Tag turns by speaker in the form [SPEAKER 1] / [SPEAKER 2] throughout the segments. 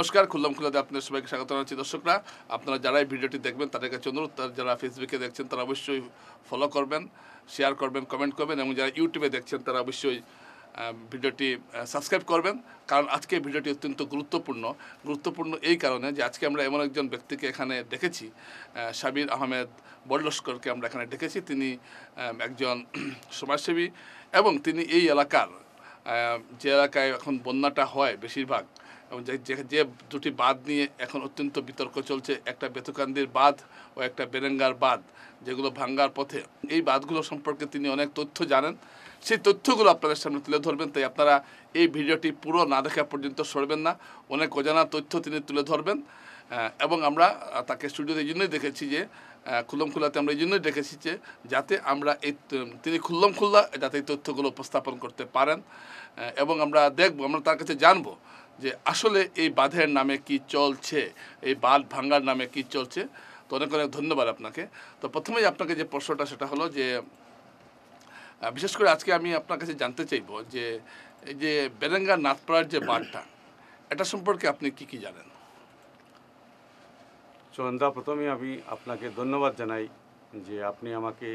[SPEAKER 1] নমস্কার, খুললাম খুলাতে আপনাদের সবাইকে স্বাগত জানাচ্ছি। দর্শকরা, আপনারা যারা এই ভিডিওটি দেখবেন তাদের কাছে অনুরোধ, যারা ফেসবুকে দেখছেন তারা অবশ্যই ফলো করবেন, শেয়ার করবেন, কমেন্ট করবেন, এবং যারা ইউটিউবে দেখছেন তারা অবশ্যই ভিডিওটি সাবস্ক্রাইব করবেন। কারণ আজকে ভিডিওটি অত্যন্ত গুরুত্বপূর্ণ এই কারণে যে আজকে আমরা এমন একজন ব্যক্তিকে এখানে ডেকেছি, সাবির আহমেদ বড়লস্করকে আমরা এখানে ডেকেছি। তিনি একজন সমাজসেবী এবং তিনি এই এলাকার যে এলাকায় এখন বন্যাটা হয় বেশিরভাগ, এবং যে দুটি বাঁধ নিয়ে এখন অত্যন্ত বিতর্ক চলছে, একটা বেতুকান্দির বাঁধ ও একটা বেরেঙ্গার বাঁধ, যেগুলো ভাঙ্গার পথে, এই বাঁধগুলো সম্পর্কে তিনি অনেক তথ্য জানেন। সেই তথ্যগুলো আপনাদের সামনে তুলে ধরবেন। তাই আপনারা এই ভিডিওটি পুরো না দেখা পর্যন্ত সরবেন না। অনেক অজানা তথ্য তিনি তুলে ধরবেন, এবং আমরা তাকে স্টুডিওতে এই জন্যই দেখেছি যে খুল্লম খুল্লাতে আমরা এই জন্যই দেখেছি যে যাতে আমরা তিনি খুল্লম খুল্লা যাতে এই তথ্যগুলো উপস্থাপন করতে পারেন, এবং আমরা দেখব, আমরা তার কাছে জানবো যে আসলে এই বাঁধের নামে কি চলছে, এই বাঁধ ভাঙ্গার নামে কি চলছে। তো অনেক অনেক ধন্যবাদ আপনাকে। তো প্রথমেই আপনাকে যে প্রশ্নটা সেটা হলো যে বিশেষ করে আজকে আমি আপনার কাছে জানতে চাইব যে এই যে বেরেঙ্গা নাথপাড়ার যে বাঁধটা, এটা সম্পর্কে আপনি কি জানেন?
[SPEAKER 2] চন্দা, প্রথমেই আমি আপনাকে ধন্যবাদ জানাই যে আপনি আমাকে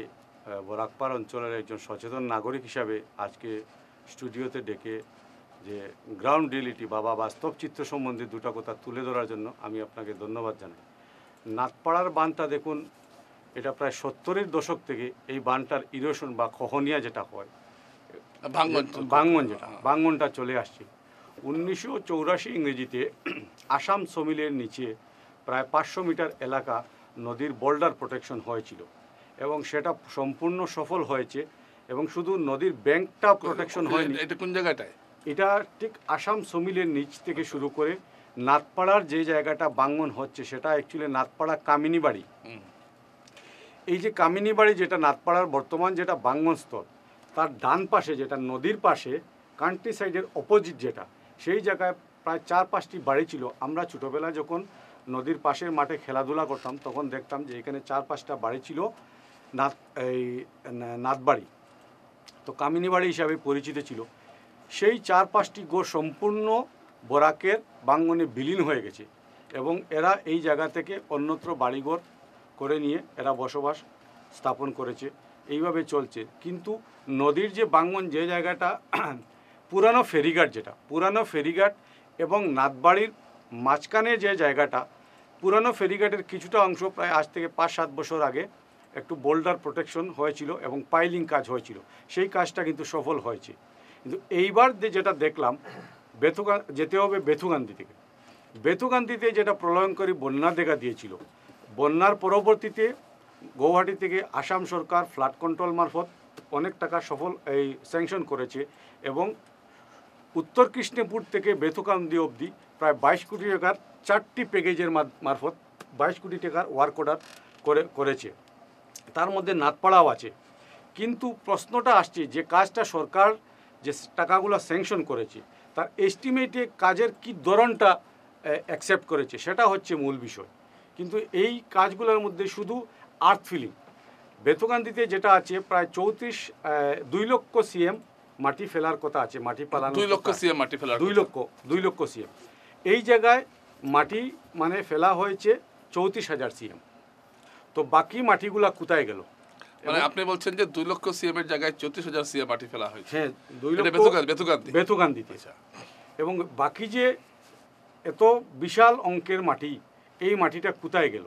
[SPEAKER 2] বরাকপাড় অঞ্চলের একজন সচেতন নাগরিক হিসাবে আজকে স্টুডিওতে ডেকে যে গ্রাউন্ড রিয়েলিটি বা বাস্তব চিত্র সম্বন্ধে দুটো কথা তুলে ধরার জন্য আমি আপনাকে ধন্যবাদ জানাই। নাথপাড়ার বাঁধটা দেখুন, এটা প্রায় 70-এর দশক থেকে এই বাঁধটার ইরোশন বা খহনিয়া যেটা হয়, ভাঙ্গনটা চলে আসছে। 1984 ইংরেজিতে আসাম সমিলের নিচে প্রায় 500 মিটার এলাকা নদীর বোল্ডার প্রোটেকশন হয়েছিল, এবং সেটা সম্পূর্ণ সফল হয়েছে। এবং শুধু নদীর ব্যাংকটা প্রোটেকশন হয়নি।
[SPEAKER 1] এটা কোন জায়গাটায়?
[SPEAKER 2] এটা ঠিক আসাম সমিলের নিচ থেকে শুরু করে নাথপাড়ার যে জায়গাটা ভাঙ্গন হচ্ছে সেটা অ্যাকচুয়ালি নাথপাড়া কামিনীবাড়ি। এই যে কামিনীবাড়ি যেটা নাথপাড়ার বর্তমান যেটা ভাঙ্গন স্থল, তার ডান পাশে যেটা নদীর পাশে কান্ট্রি সাইডের অপোজিট যেটা, সেই জায়গায় প্রায় 4-5টি বাড়ি ছিল। আমরা ছোটোবেলায় যখন নদীর পাশের মাঠে খেলাধুলা করতাম তখন দেখতাম যে এখানে 4-5টা বাড়ি ছিল নাথবাড়ি, তো কামিনীবাড়ি হিসাবে পরিচিত ছিল। সেই 4-5টি গড় সম্পূর্ণ বরাকের ভাঙ্গনে বিলীন হয়ে গেছে, এবং এরা এই জায়গা থেকে অন্যত্র বাড়িঘর করে নিয়ে এরা বসবাস স্থাপন করেছে। এইভাবে চলছে। কিন্তু নদীর যে ভাঙ্গন, যে জায়গাটা পুরানো ফেরিঘাট এবং নাথবাড়ির মাঝখানে যে জায়গাটা, পুরানো ফেরিঘাটের কিছুটা অংশ প্রায় আজ থেকে 5-7 বছর আগে একটু বোল্ডার প্রোটেকশন হয়েছিল এবং পাইলিং কাজ হয়েছিল, সেই কাজটা কিন্তু সফল হয়েছে। কিন্তু এইবার যেটা দেখলাম, যেতে হবে বেথুকান্দিতে যেটা প্রলয়ঙ্করী বন্যা দেখা দিয়েছিল। বন্যার পরবর্তীতে গৌহাটি থেকে আসাম সরকার ফ্লাড কন্ট্রোল মারফত অনেক টাকা স্যাংশন করেছে, এবং উত্তর কৃষ্ণপুর থেকে বেথুকান্দি অবধি প্রায় 22 কোটি টাকার 4টি প্যাকেজের মারফত 22 কোটি টাকার ওয়ার্ক অর্ডার করেছে। তার মধ্যে নাথপাড়াও আছে। কিন্তু প্রশ্নটা আসছে যে কাজটা সরকার যে টাকাগুলো স্যাংশন করেছে তার এস্টিমেটে কাজের কি ধরনটা অ্যাকসেপ্ট করেছে, সেটা হচ্ছে মূল বিষয়। কিন্তু এই কাজগুলোর মধ্যে শুধু আর্থ ফিলিং, বেথুকান্দিতে যেটা আছে প্রায় 2 লক্ষ সিএম মাটি ফেলার কথা আছে, মাটি পালানো
[SPEAKER 1] 2 লক্ষ সিএম মাটি ফেলার
[SPEAKER 2] 2 লক্ষ সিএম। এই জায়গায় মাটি মানে ফেলা হয়েছে 34,000 সিএম। তো বাকি মাটিগুলা কোথায় গেল?
[SPEAKER 1] মানে আপনি বলছেন যে 2 লক্ষ সিএম এর জায়গায় 34,000 সিএম মাটি ফেলা হয়েছে?
[SPEAKER 2] হ্যাঁ, 2 লক্ষ বেথুকান্দিতে। এবং বাকি যে এত বিশাল অঙ্কের মাটি, এই মাটিটা কোথায় গেল?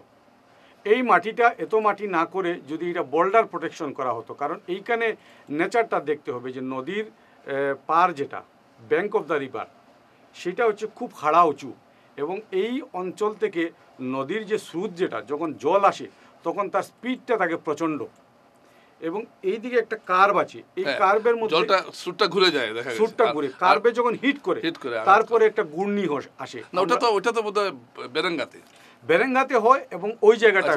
[SPEAKER 2] এই মাটিটা এত মাটি না করে যদি এটা বোল্ডার প্রোটেকশন করা হতো, কারণ এইখানে নেচারটা দেখতে হবে যে নদীর পার যেটা ব্যাঙ্ক অফ দ্য রিভার, সেটা হচ্ছে খুব খাড়া উঁচু, এবং এই অঞ্চল থেকে নদীর যে স্রোত যেটা, যখন জল আসে তখন তার স্পিডটা থাকে প্রচণ্ড, এবং এই দিকে একটা কার্ভ আছে, এই কার্ভের মধ্যে
[SPEAKER 1] স্রোতটা ঘুরে যায়,
[SPEAKER 2] স্রোতটা ঘুরে কার্ভে যখন হিট করে তারপরে একটা ঘূর্ণি আসে।
[SPEAKER 1] না, ওটা তো বোধহয়
[SPEAKER 2] বেরেঙ্গাতে হয়, এবং ওই জায়গাটা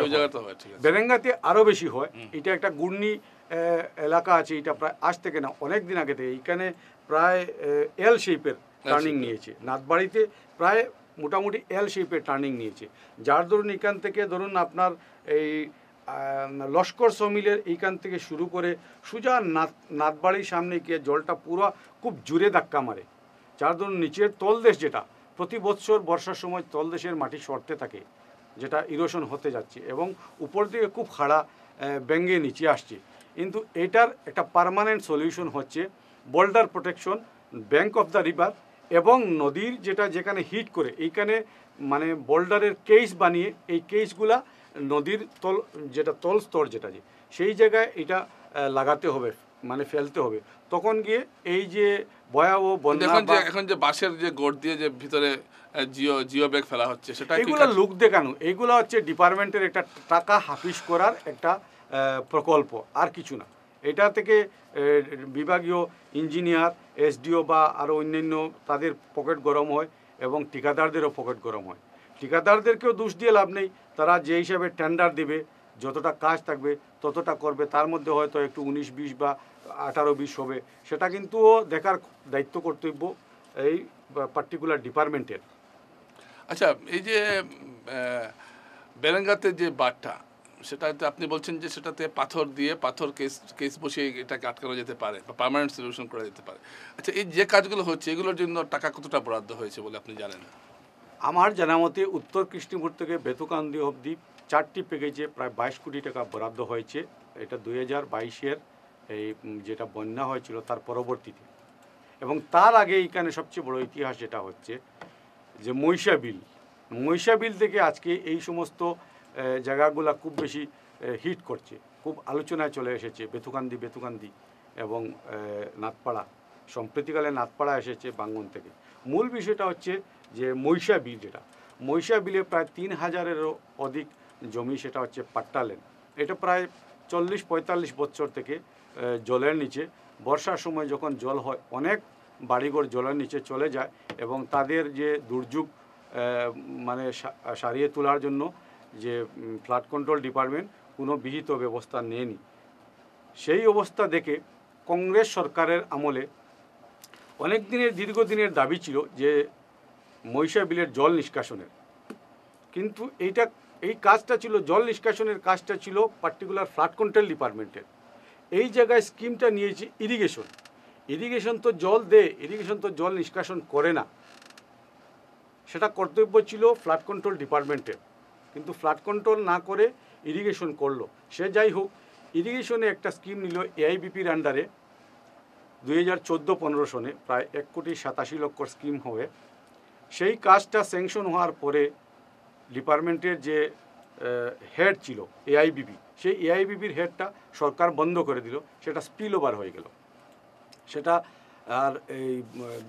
[SPEAKER 2] বেরেঙ্গাতে আরও বেশি হয়। এটা একটা ঘূর্ণি এলাকা আছে। এটা প্রায় আজ থেকে না, অনেক দিন আগে থেকে এইখানে প্রায় এল শেপের টার্নিং নিয়েছে। নাথবাড়িতে প্রায় মোটামুটি এল শেপের টার্নিং নিয়েছে, যার ধরুন এখান থেকে ধরুন আপনার এই লস্কর সমিলের এইখান থেকে শুরু করে সোজা নাথবাড়ির সামনে গিয়ে জলটা পুরো খুব জোরে ধাক্কা মারে, যার ধরুন নিচের তলদেশ যেটা প্রতি বছর বর্ষার সময় তলদেশের মাটি সরতে থাকে, যেটা ইরোশন হতে যাচ্ছে এবং উপর দিকে খুব খাড়া ব্যাঙ্গে নিচে আসছে। কিন্তু এটার একটা পার্মানেন্ট সলিউশন হচ্ছে boulder protection, bank of the river এবং নদীর যেখানে হিট করে এইখানে মানে বোল্ডারের কেস বানিয়ে এই কেসগুলা নদীর তল স্তর যেটা সেই জায়গায় এটা লাগাতে হবে, মানে ফেলতে হবে। তখন গিয়ে এই যে ভয়াবহ বন্যা,
[SPEAKER 1] এখন যে বাঁশের যে গোড় দিয়ে যে ভিতরে জিও ব্যাগ ফেলা হচ্ছে, সেটা
[SPEAKER 2] এগুলো লুক দেখানো, এগুলো হচ্ছে ডিপার্টমেন্টের একটা টাকা হাফিস করার একটা প্রকল্প, আর কিছু না। এটা থেকে বিভাগীয় ইঞ্জিনিয়ার, এসডিও বা আরও অন্যান্য তাদের পকেট গরম হয় এবং ঠিকাদারদেরও পকেট গরম হয়। ঠিকাদারদেরকেও দোষ দিয়ে লাভ নেই, তারা যে হিসাবে টেন্ডার দেবে, যতটা কাজ থাকবে ততটা করবে, তার মধ্যে হয়তো একটু 19-20 বা 18-20 হবে, সেটা কিন্তু দেখার দায়িত্ব কর্তব্য এই পার্টিকুলার ডিপার্টমেন্টের।
[SPEAKER 1] আচ্ছা, এই যে বেরেঙ্গাতে যে বাঁধটা, সেটাতে আপনি বলছেন যে সেটাতে পাথর কেস বসিয়ে এটাকে আটকানো যেতে পারে বা পার্মানেন্ট সলিউশন করা যেতে পারে। আচ্ছা, এই যে কাজগুলো হচ্ছে এগুলোর জন্য টাকা কতটা বরাদ্দ হয়েছে বলে আপনি জানেন?
[SPEAKER 2] আমার জানা মতে উত্তর কৃষ্ণপুর থেকে বেতুকান্দি অবধি 4টি প্যাকেজে প্রায় 22 কোটি টাকা বরাদ্দ হয়েছে। এটা 2022-এর এই যেটা বন্যা হয়েছিল তার পরবর্তীতে। এবং তার আগে এইখানে সবচেয়ে বড় ইতিহাস যেটা হচ্ছে যে মহিষা বিল থেকে আজকে এই সমস্ত জায়গাগুলো খুব বেশি হিট করছে, খুব আলোচনায় চলে এসেছে। বেতুকান্দি এবং নাথপাড়া, সম্প্রতিকালে নাথপাড়া এসেছে বাঙ্গন থেকে। মূল বিষয়টা হচ্ছে যে মহিষা বিলে প্রায় 3000-এরও অধিক জমি, সেটা হচ্ছে পাট্টা ল্যান্ড। এটা প্রায় 40-45 বছর থেকে জলের নিচে। বর্ষার সময় যখন জল হয় অনেক বাড়িঘর জলের নিচে চলে যায় এবং তাদের যে দুর্যোগ মানে সারিয়ে তোলার জন্য যে ফ্লাড কন্ট্রোল ডিপার্টমেন্ট কোনো বিহিত ব্যবস্থা নেয়নি। সেই অবস্থা দেখে কংগ্রেস সরকারের আমলে অনেক দীর্ঘদিনের দাবি ছিল যে মহিষা বিলের জল নিষ্কাশনের, কিন্তু এই কাজটা ছিল, জল নিষ্কাশনের কাজটা ছিল পার্টিকুলার ফ্লাড কন্ট্রোল ডিপার্টমেন্টের। এই জায়গায় স্কিমটা নিয়েছে ইরিগেশন তো জল দেয়, ইরিগেশন তো জল নিষ্কাশন করে না, সেটা কর্তব্য ছিল ফ্লাড কন্ট্রোল ডিপার্টমেন্টের। কিন্তু ফ্লাড কন্ট্রোল না করে ইরিগেশন করলো। সে যাই হোক, ইরিগেশনে একটা স্কিম নিল এআইবিপির আন্ডারে 2014-15 সনে প্রায় 1,87,00,000 স্কিম হবে। সেই কাজটা স্যাংশন হওয়ার পরে ডিপার্টমেন্টের যে হেড ছিল এআইবিপি, সেই এআইবিপির হেডটা সরকার বন্ধ করে দিল, সেটা স্পিল ওভার হয়ে গেল। সেটা আর এই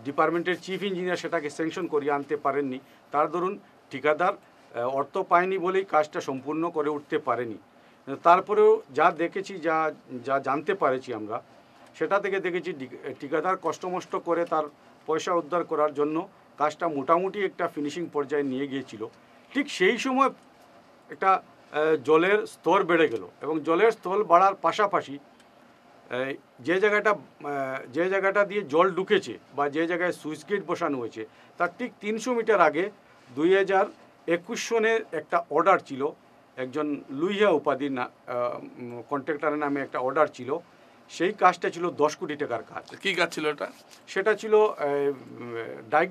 [SPEAKER 2] ডিপার্টমেন্টের চিফ ইঞ্জিনিয়ার সেটাকে স্যাংশন করিয়ে আনতে পারেননি। তার দরুন ঠিকাদার অর্থ পায়নি বলেই কাজটা সম্পূর্ণ করে উঠতে পারেনি। তারপরেও যা দেখেছি, যা জানতে পারেছি আমরা, সেটা থেকে দেখেছি ঠিকাদার কষ্টমষ্ট করে তার পয়সা উদ্ধার করার জন্য কাজটা মোটামুটি একটা ফিনিশিং পর্যায়ে নিয়ে গিয়েছিল। ঠিক সেই সময় একটা জলের স্তর বেড়ে গেল এবং জলের স্তর বাড়ার পাশাপাশি যে জায়গাটা দিয়ে জল ঢুকেছে বা যে জায়গায় সুইচ গেট বসানো হয়েছে তার ঠিক 300 মিটার আগে 2021 সনের একটা অর্ডার ছিল, একজন লুইয়া উপাধির কন্ট্রাক্টরের নামে একটা অর্ডার ছিল। সেই কাজটা ছিল 10 কোটি টাকার কাজ।
[SPEAKER 1] কী কাজ ছিল এটা?
[SPEAKER 2] সেটা ছিল ডাইক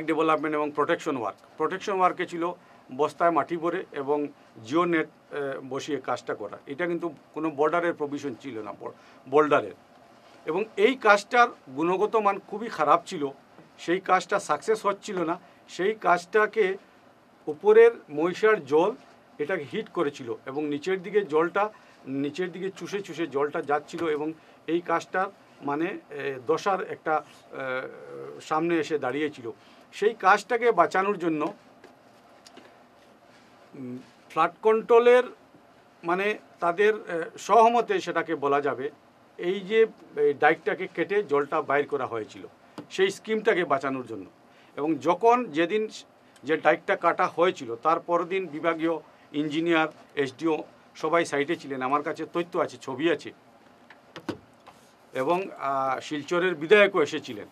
[SPEAKER 2] ডেভেলপমেন্ট, এবং প্রোটেকশন ওয়ার্কে ছিল বস্তায় মাটি ভরে এবং জিও নেট বসিয়ে কাজটা করা। এটা কিন্তু কোনো বর্ডারের প্রভিশন ছিল না, বোল্ডারের। এবং এই কাজটার গুণগত মান খুবই খারাপ ছিল, সেই কাজটা সাকসেস হচ্ছিল না। সেই কাজটাকে উপরের মহিষার জল এটাকে হিট করেছিল এবং নিচের দিকে চুষে জলটা যাচ্ছিল এবং এই কাজটার মানে দশার একটা সামনে এসে দাঁড়িয়েছিল। সেই কাজটাকে বাঁচানোর জন্য ফ্লাড কন্ট্রোলের মানে তাদের সহমতে সেটাকে বলা যাবে, এই যে ডাইকটাকে কেটে জলটা বাইর করা হয়েছিল সেই স্কিমটাকে বাঁচানোর জন্য। এবং যেদিন যে ডাইকটা কাটা হয়েছিল তার পরদিন বিভাগীয় ইঞ্জিনিয়ার, এসডিও সবাই সাইটে ছিলেন, আমার কাছে তথ্য আছে, ছবি আছে, এবং শিলচরের বিধায়কও এসেছিলেন।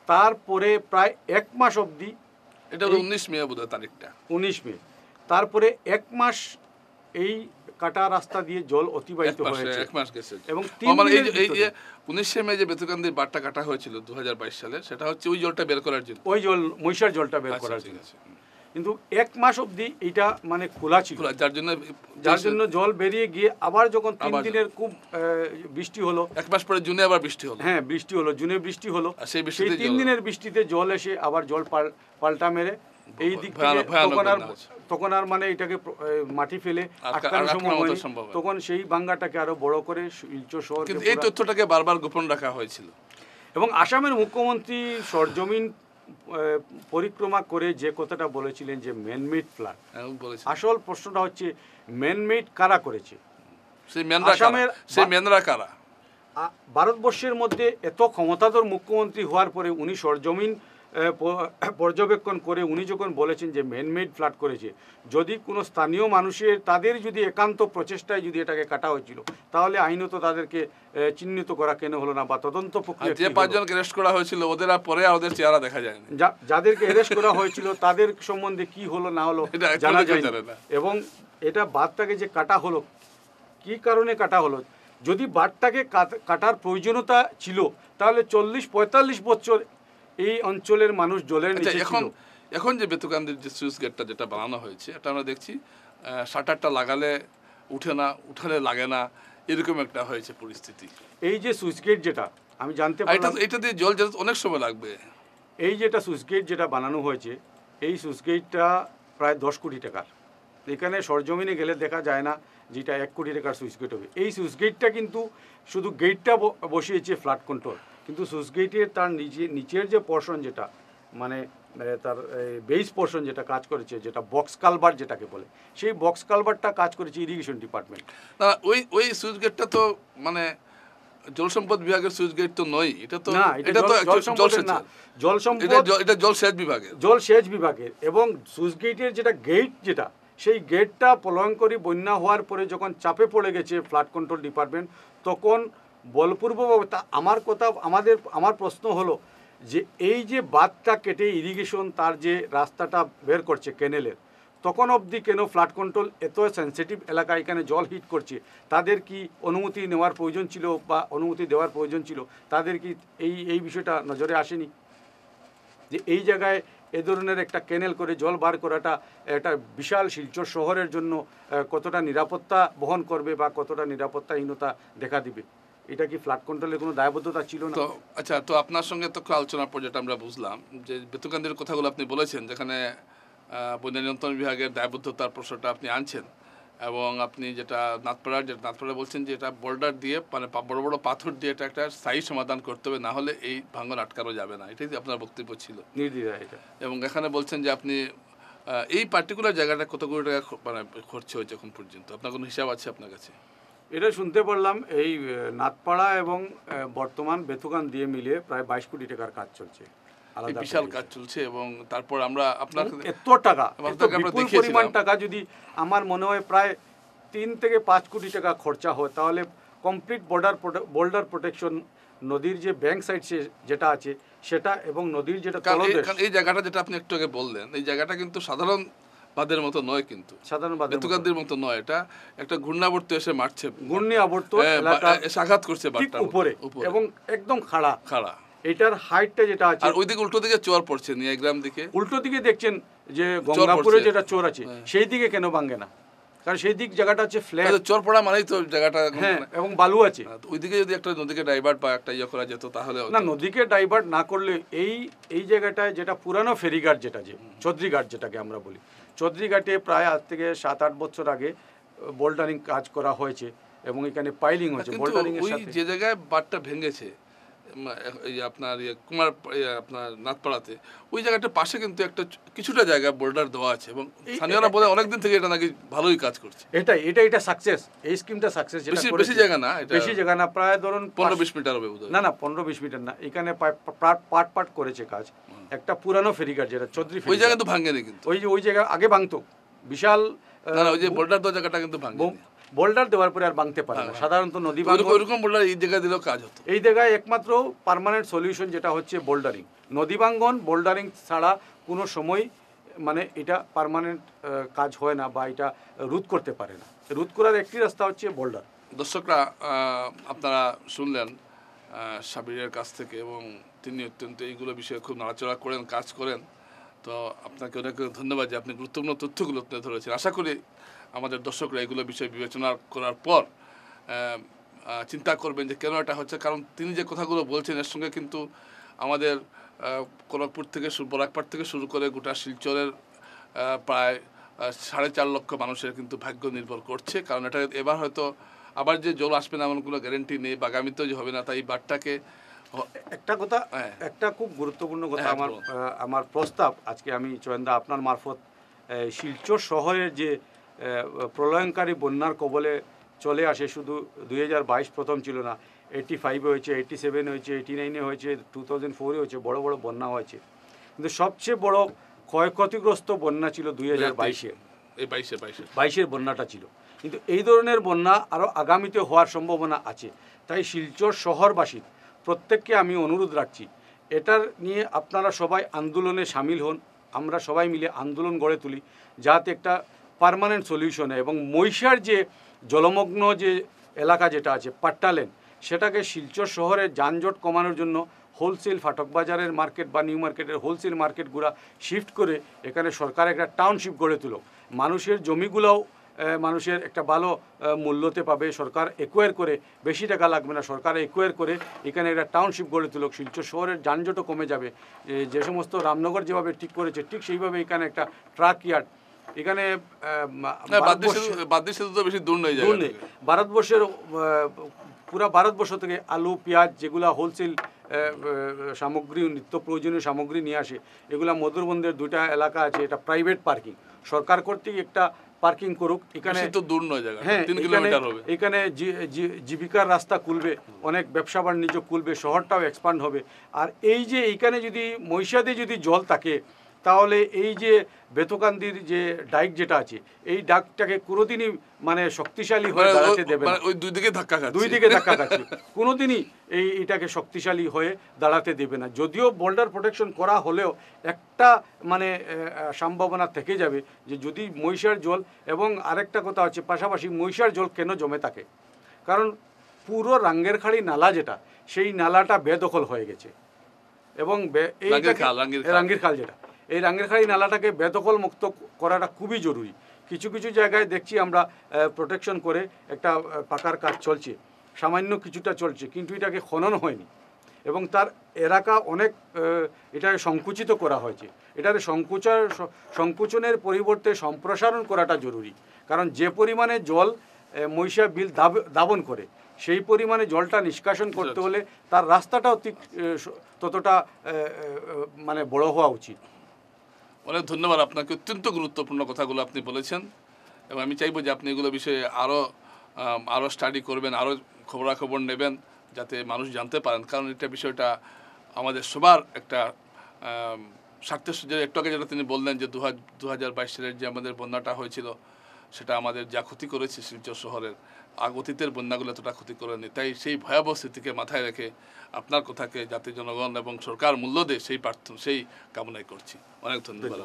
[SPEAKER 2] তারপরে প্রায় 1 মাস অবধি,
[SPEAKER 1] এটা 19 মে বোধহয় তারিখটা,
[SPEAKER 2] 19 মে, তারপরে 1 মাস এই কাটা রাস্তা দিয়ে জল অতিবাহিত হয়েছে
[SPEAKER 1] এক মাস গেছে
[SPEAKER 2] এবং
[SPEAKER 1] মানে এই যে 19 মে যে বেতুকান্দির বাঁধটা কাটা হয়েছিল 2022 সালে, সেটা হচ্ছে ওই জলটা বের করার জন্য,
[SPEAKER 2] ওই জল মহিষার জলটা বের
[SPEAKER 1] আচ্ছা,
[SPEAKER 2] করার
[SPEAKER 1] ঠিক
[SPEAKER 2] জন্য।
[SPEAKER 1] আছে।
[SPEAKER 2] কিন্তু 1 মাস অবধি এটা মানে খোলা ছিল, যার জন্য জল বেরিয়ে গিয়ে আবার যখন 3 দিনের খুব বৃষ্টি হলো,
[SPEAKER 1] 1 মাস পরে জুনে আবার বৃষ্টি হলো,
[SPEAKER 2] হ্যাঁ বৃষ্টি হলো, জুনে বৃষ্টি হলো,
[SPEAKER 1] সেই
[SPEAKER 2] সেই 3 দিনের বৃষ্টিতে জল এসে আবার জল পাল্টা মেরে এই দিক থেকে তখন আর মানে এটাকে মাটি ফেলে আটকানো সম্ভব, তখন সেই ভাঙ্গাটাকে আরো বড় করে শিলচর শহর,
[SPEAKER 1] কিন্তু এই তথ্যটাকে বারবার গোপন রাখা হয়েছিল।
[SPEAKER 2] এবং আসামের মুখ্যমন্ত্রী সরজমিন পরিক্রমা করে যে কথাটা বলেছিলেন যে ম্যানমেড ফ্লাড, আসল প্রশ্নটা হচ্ছে ম্যানমেড কারা করেছে,
[SPEAKER 1] সেই ম্যানরা কারা?
[SPEAKER 2] ভারতবর্ষের মধ্যে এত ক্ষমতাধর মুখ্যমন্ত্রী হওয়ার পরে উনি সরজমিন পর্যবেক্ষণ করে উনি যখন বলেছেন যে ম্যানমেড ফ্লাড করেছে, যদি কোনো স্থানীয় মানুষের তাদের যদি একান্ত প্রচেষ্টায় যদি এটাকে কাটা হয়েছিল, তাহলে আইনত তাদেরকে চিহ্নিত করা কেন হলো না, বা তদন্ত প্রক্রিয়া
[SPEAKER 1] যে 5 জনকে অ্যারেস্ট করা হয়েছিল ওদের পরে আর ওদের চেহারা দেখা যায় না,
[SPEAKER 2] যাদেরকে অ্যারেস্ট করা হয়েছিল তাদের সম্বন্ধে কি হলো না হলো জানা যায় না। এবং এটা বাঁধটাকে যে কাটা হলো, কি কারণে কাটা হলো, যদি বাঁধটাকে কাটার প্রয়োজনীয়তা ছিল তাহলে 40-45 বছর এই অঞ্চলের মানুষ জলের নিচে ছিল।
[SPEAKER 1] এখন যে বেতুকান্দির যে সুইচ গেটটা যেটা বানানো হয়েছে, এটা আমরা দেখছি শাটারটা লাগালে উঠে না, উঠালে লাগে না, এরকম একটা হয়েছে পরিস্থিতি।
[SPEAKER 2] এই যে সুইচ গেট যেটা আমি জানতে পারলাম,
[SPEAKER 1] এটা দিয়ে জল যেতে অনেক সময় লাগবে।
[SPEAKER 2] এই যেটা সুইচ গেট যেটা বানানো হয়েছে, এই সুইচ গেটটা প্রায় 10 কোটি টাকার। এখানে সরজমিনে গেলে দেখা যায় না যেটা 1 কোটি টাকার সুইচ গেট হবে। এই সুইচ গেটটা কিন্তু শুধু গেটটা বসিয়েছে ফ্লাড কন্ট্রোল, কিন্তু সুইচ গেটের তার নিচের যে পোর্শন যেটা মানে তার বেস পোর্শন যেটা কাজ করেছে, যেটা বক্স কালভার্ট যেটাকে বলে, সেই বক্স কালভার্টটা কাজ করেছে ইরিগেশন ডিপার্টমেন্ট।
[SPEAKER 1] না, ওই সুইচ গেটটা তো মানে জল সম্পদ বিভাগের সুইচ গেট তো নয়, এটা তো
[SPEAKER 2] না, এটা তো জল সম্পদ,
[SPEAKER 1] এটা জলসেচ বিভাগের,
[SPEAKER 2] জলসেচ বিভাগের। এবং সুইচ গেটের যেটা গেট যেটা, সেই গেটটা প্রলয়ঙ্করী বন্যা হওয়ার পরে যখন চাপে পড়ে গেছে ফ্লাড কন্ট্রোল ডিপার্টমেন্ট, তখন বলপূর্বকভাবে আমার প্রশ্ন হলো যে এই যে বাঁধটা কেটে ইরিগেশন তার যে রাস্তাটা বের করছে ক্যানেলের, তখন অবধি কেন ফ্লাড কন্ট্রোল এত সেন্সিটিভ এলাকা এখানে জল হিট করছে, তাদের কি অনুমতি নেওয়ার প্রয়োজন ছিল বা অনুমতি দেওয়ার প্রয়োজন ছিল, তাদের কি এই বিষয়টা নজরে আসেনি যে এই জায়গায় এ ধরনের একটা ক্যানেল করে জল বার করাটা একটা বিশাল শিলচর শহরের জন্য কতটা নিরাপত্তা বহন করবে বা কতটা নিরাপত্তাহীনতা দেখা দিবে? এটা কি ফ্লাড কন্ট্রোলের কোনো দায়বদ্ধতা ছিল না?
[SPEAKER 1] তো আচ্ছা, তো আপনার সঙ্গে তো আলোচনার পর যেটা আমরা বুঝলাম যে বেতুকান্দির কথাগুলো আপনি বলেছেন, যেখানে বন্যা নিয়ন্ত্রণ বিভাগের দায়বদ্ধতার প্রশ্নটা আপনি আনছেন, এবং আপনি যেটা নাথপাড়া বলছেন যে এটা বোল্ডার দিয়ে মানে বড় বড় পাথর দিয়ে এটা একটা স্থায়ী সমাধান করতে হবে, না হলে এই ভাঙন আটকানো যাবে না, এটাই আপনার বক্তব্য ছিল। এবং এখানে বলছেন যে আপনি এই পার্টিকুলার জায়গাটা কত কোটি টাকা মানে খরচ হয়েছে এখন পর্যন্ত, আপনার কোনো হিসাব আছে আপনার কাছে?
[SPEAKER 2] এটা শুনতে পারলাম এই নাথপাড়া এবং বর্তমান বেতুকান দিয়ে মিলে প্রায় 22 কোটি টাকার কাজ চলছে,
[SPEAKER 1] বিশাল কাজ চলছে। এবং তারপর আমরা আপনার
[SPEAKER 2] এত টাকা, বিপুল পরিমাণ টাকা, যদি আমার মনে হয় প্রায় 3 থেকে 5 কোটি টাকা খরচা হয়, তাহলে কমপ্লিট বোল্ডার প্রোটেকশন, নদীর যে ব্যাংক সাইড যেটা আছে সেটা, এবং নদীর যেটা তলদেশ,
[SPEAKER 1] এই জায়গাটা যেটা আপনি একটু আগে বললেন, এই জায়গাটা কিন্তু সাধারণ বাঁধের মতো নয়, কিন্তু
[SPEAKER 2] সাধারণ
[SPEAKER 1] বেতুকান্দির মতো নয়, এটা একটা ঘূর্ণাবর্ত এসে মারছে,
[SPEAKER 2] ঘূর্ণাবর্ত এলাকা
[SPEAKER 1] আঘাত করছে বাঁধটার
[SPEAKER 2] উপরে এবং একদম খাড়া। এটার হাইটটা যেটা আছে,
[SPEAKER 1] আর ওইদিকে উল্টো দিকে চর পড়ছে, নিয়াগ্রাম দিকে
[SPEAKER 2] উল্টো দিকে দেখছেন যে গঙ্গাপুরে যেটা চর আছে, সেই দিকে কেন ভাঙে না? কারণ সেই দিক জায়গাটা হচ্ছে ফ্ল্যাট,
[SPEAKER 1] চর পড়া মানেই তো জায়গাটা,
[SPEAKER 2] হ্যাঁ, এবং বালু আছে।
[SPEAKER 1] ওইদিকে যদি একটা নদীকে ডাইভার্ট বা একটা ইয়ে করা যেত তাহলে
[SPEAKER 2] না, নদীকে ডাইভার্ট না করলে এই জায়গাটায় যেটা পুরানো ফেরিঘাট যেটা, যে চৌধুরীঘাট যেটাকে আমরা বলি, চৌধুরীঘাটে প্রায় আজ থেকে 7-8 বছর আগে বোল্ডারিং কাজ করা হয়েছে এবং এখানে পাইলিং হয়েছে। বোল্ডারিং এর সাথে
[SPEAKER 1] যে জায়গায় বাঁধটা ভেঙেছে আপনার আপনার নাথপাড়াতে, ওই জায়গাটার পাশে কিন্তু একটা কিছুটা জায়গা বোল্ডার দেওয়া আছে, এবং স্থানীয়রা বলে অনেকদিন থেকে এটা নাকি ভালোই কাজ করছে।
[SPEAKER 2] এটা সাকসেস, এই স্কিমটা সাকসেস।
[SPEAKER 1] বেশি জায়গা না,
[SPEAKER 2] বেশি জায়গা না, প্রায় ধরুন
[SPEAKER 1] 15-20 মিটার হবে বোধহয়।
[SPEAKER 2] না 15-20 মিটার না, এখানে পাট করেছে কাজ। একটা পুরানো ফেরিঘাট যেটা চৌধুরী,
[SPEAKER 1] ওই জায়গা তো ভাঙেনি, কিন্তু
[SPEAKER 2] ওই জায়গা আগে ভাঙতো বিশাল,
[SPEAKER 1] ওই যে বোল্ডার দেওয়া জায়গাটা কিন্তু ভাঙেনি।
[SPEAKER 2] বোল্ডার দেওয়ার পরে আর ভাঙতে পারে না সাধারণত নদী ভাঙন।
[SPEAKER 1] ওরকম বোল্ডার এই জায়গায় দিলেও কাজ হতো।
[SPEAKER 2] এই জায়গায় একমাত্র পার্মানেন্ট সলিউশন যেটা হচ্ছে বোল্ডারিং। নদী ভাঙন বোল্ডারিং ছাড়া কোনো সময় মানে এটা পার্মানেন্ট কাজ হয় না বা এটা রোধ করতে পারে না। রোধ করার একটি রাস্তা হচ্ছে বোল্ডার।
[SPEAKER 1] দর্শকরা আপনারা শুনলেন সাবিরের কাছ থেকে, এবং তিনি অত্যন্ত এইগুলো বিষয়ে খুব নাড়াচড়া করেন, কাজ করেন। তো আপনাকে অনেক ধন্যবাদ যে আপনি গুরুত্বপূর্ণ তথ্যগুলো তুলে ধরেছেন। আশা করি আমাদের দর্শকরা এগুলো বিষয়ে বিবেচনা করার পর চিন্তা করবেন যে কেন এটা হচ্ছে। কারণ তিনি যে কথাগুলো বলছেন এর সঙ্গে কিন্তু আমাদের কনকপুর থেকে বরাকপাট থেকে শুরু করে গোটা শিলচরের প্রায় 4.5 লক্ষ মানুষের কিন্তু ভাগ্য নির্ভর করছে। কারণ এটা এবার হয়তো আবার যে জল আসবে না এমন কোনো গ্যারেন্টি নেই, বা আগামীতেও যে হবে না। তাই বারটাকে
[SPEAKER 2] একটা কথা, একটা খুব গুরুত্বপূর্ণ কথা আমার প্রস্তাব আজকে আমি চয়নদা আপনার মারফত শিলচর শহরের যে প্রলয়ঙ্কারী বন্যার কবলে চলে আসে, শুধু 2022 প্রথম ছিল না, 85 হয়েছে, 87 হয়েছে, 89 হয়েছে, 2004 হয়েছে, বড় বড় বন্যা হয়েছে। কিন্তু সবচেয়ে বড় ক্ষয়ক্ষতিগ্রস্ত বন্যা ছিল 2022-এ,
[SPEAKER 1] এই 22-এর
[SPEAKER 2] বন্যাটা ছিল। কিন্তু এই ধরনের বন্যা আরও আগামীতে হওয়ার সম্ভাবনা আছে। তাই শিলচর শহরবাসী প্রত্যেককে আমি অনুরোধ রাখছি, এটার নিয়ে আপনারা সবাই আন্দোলনে সামিল হন। আমরা সবাই মিলে আন্দোলন গড়ে তুলি যাতে একটা পার্মানেন্ট সলিউশন হয়, এবং মহিষার যে জলমগ্ন যে এলাকা যেটা আছে পাট্টালেন, সেটাকে শিলচর শহরের যানজট কমানোর জন্য হোলসেল ফাটক বাজারের মার্কেট বা নিউ মার্কেটের হোলসেল মার্কেটগুলো শিফট করে এখানে সরকার একটা টাউনশিপ গড়ে তুলো। মানুষের জমিগুলোও মানুষের একটা ভালো মূল্যতে পাবে, সরকার একুয়ার করে, বেশি টাকা লাগবে না, সরকার একুয়ার করে এখানে একটা টাউনশিপ গড়ে তুলুক। শিলচর শহরের যানজটও কমে যাবে। যে সমস্ত রামনগর যেভাবে ঠিক করেছে ঠিক সেইভাবে এখানে একটা ট্রাক ইয়ার্ড, এখানে
[SPEAKER 1] বেশি দূর নেই,
[SPEAKER 2] ভারতবর্ষের পুরা ভারতবর্ষ থেকে আলু পেঁয়াজ যেগুলা হোলসেল সামগ্রী, নিত্য প্রয়োজনীয় সামগ্রী নিয়ে আসে, এগুলা মধুরবন্ধের 2টা এলাকা আছে, এটা প্রাইভেট পার্কিং, সরকার কর্তৃক একটা পার্কিং করুক। এখানে
[SPEAKER 1] তো দূর নয় জায়গা,
[SPEAKER 2] হ্যাঁ, এখানে জীবিকার রাস্তা খুলবে, অনেক ব্যবসা বাণিজ্য খুলবে, শহরটাও এক্সপান্ড হবে। আর এই যে এইখানে যদি মহিষাদে যদি জল থাকে, তাহলে এই যে বেতকান্দির যে ডাইক যেটা আছে, এই ডাকটাকে কোনোদিনই মানে শক্তিশালী হয়ে দাঁড়াতে দেবে না।
[SPEAKER 1] ওই দুই দিকে ধাক্কা
[SPEAKER 2] খাচ্ছে, কোনোদিনই এটাকে শক্তিশালী হয়ে দাঁড়াতে দেবে না। যদিও বর্ডার প্রোটেকশন করা হলেও একটা মানে সম্ভাবনা থেকে যাবে যে যদি মহিষার জল, এবং আরেকটা কথা হচ্ছে পাশাপাশি মহিষার জল কেন জমে থাকে, কারণ পুরো রাঙ্গেরখাড়ি নালা যেটা, সেই নালাটা বেদখল হয়ে গেছে, এবং রাঙ্গির খাল যেটা, এই রাঙ্গিরখাড়ি নালাটাকে বেদখল মুক্ত করাটা খুবই জরুরি। কিছু কিছু জায়গায় দেখছি আমরা প্রোটেকশন করে একটা পাকার কাজ চলছে, সামান্য কিছুটা চলছে, কিন্তু এটাকে খনন হয়নি, এবং তার এলাকা অনেক এটাকে সংকুচিত করা হয়েছে। এটার সংকুচনের পরিবর্তে সম্প্রসারণ করাটা জরুরি। কারণ যে পরিমাণে জল মহিষা বিল দাবন করে, সেই পরিমাণে জলটা নিষ্কাশন করতে হলে তার রাস্তাটাও ঠিক ততটা মানে বড় হওয়া উচিত।
[SPEAKER 1] অনেক ধন্যবাদ আপনাকে, অত্যন্ত গুরুত্বপূর্ণ কথাগুলো আপনি বলেছেন, এবং আমি চাইবো যে আপনি এগুলো বিষয়ে আরও স্টাডি করবেন, আরও খবরাখবর নেবেন, যাতে মানুষ জানতে পারেন। কারণ এটা বিষয়টা আমাদের সবার একটা স্বার্থের, যে একটু আগে যেটা তিনি বললেন যে 2022 সালের যে আমাদের বন্যাটা হয়েছিল, সেটা আমাদের যা ক্ষতি করেছে শিলচর শহরের, অতীতের বন্যাগুলো এতটা ক্ষতি করেনি। তাই সেই ভয়াবহ স্থিতিকে মাথায় রেখে আপনার কথাকে যাতে জনগণ এবং সরকার মূল্য দেয়, সেই কামনাই করছি। অনেক ধন্যবাদ।